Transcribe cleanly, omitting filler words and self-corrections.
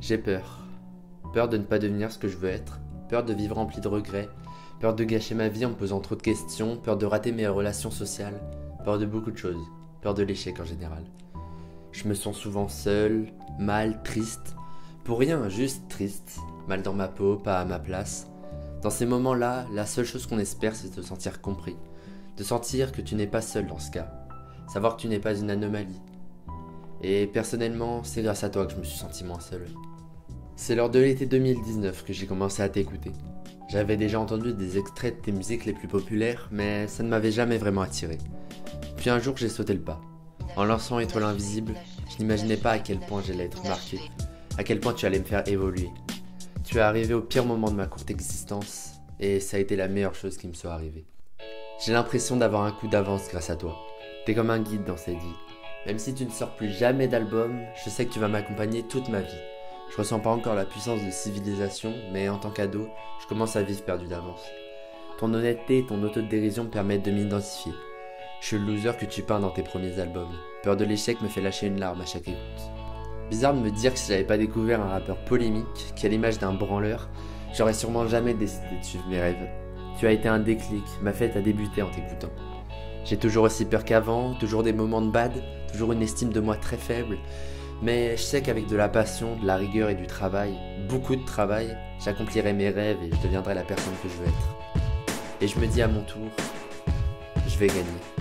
J'ai peur. Peur de ne pas devenir ce que je veux être. Peur de vivre rempli de regrets. Peur de gâcher ma vie en me posant trop de questions. Peur de rater mes relations sociales. Peur de beaucoup de choses. Peur de l'échec en général. Je me sens souvent seul, mal, triste. Pour rien, juste triste. Mal dans ma peau, pas à ma place. Dans ces moments-là, la seule chose qu'on espère, c'est de se sentir compris. De sentir que tu n'es pas seul dans ce cas. Savoir que tu n'es pas une anomalie. Et personnellement, c'est grâce à toi que je me suis senti moins seul. C'est lors de l'été 2019 que j'ai commencé à t'écouter. J'avais déjà entendu des extraits de tes musiques les plus populaires, mais ça ne m'avait jamais vraiment attiré. Puis un jour, j'ai sauté le pas. En lançant Étoile Invisible, je n'imaginais pas à quel point j'allais être marqué, à quel point tu allais me faire évoluer. Tu es arrivé au pire moment de ma courte existence, et ça a été la meilleure chose qui me soit arrivée. J'ai l'impression d'avoir un coup d'avance grâce à toi. T'es comme un guide dans cette vie. Même si tu ne sors plus jamais d'album, je sais que tu vas m'accompagner toute ma vie. Je ressens pas encore la puissance de civilisation, mais en tant qu'ado, je commence à vivre perdu d'avance. Ton honnêteté et ton autodérision me permettent de m'identifier. Je suis le loser que tu peins dans tes premiers albums. Peur de l'échec me fait lâcher une larme à chaque écoute. Bizarre de me dire que si j'avais pas découvert un rappeur polémique, qui a l'image d'un branleur, j'aurais sûrement jamais décidé de suivre mes rêves. Tu as été un déclic, ma fête a débuté en t'écoutant. J'ai toujours aussi peur qu'avant, toujours des moments de bad, toujours une estime de moi très faible, mais je sais qu'avec de la passion, de la rigueur et du travail, beaucoup de travail, j'accomplirai mes rêves et je deviendrai la personne que je veux être. Et je me dis à mon tour, je vais gagner.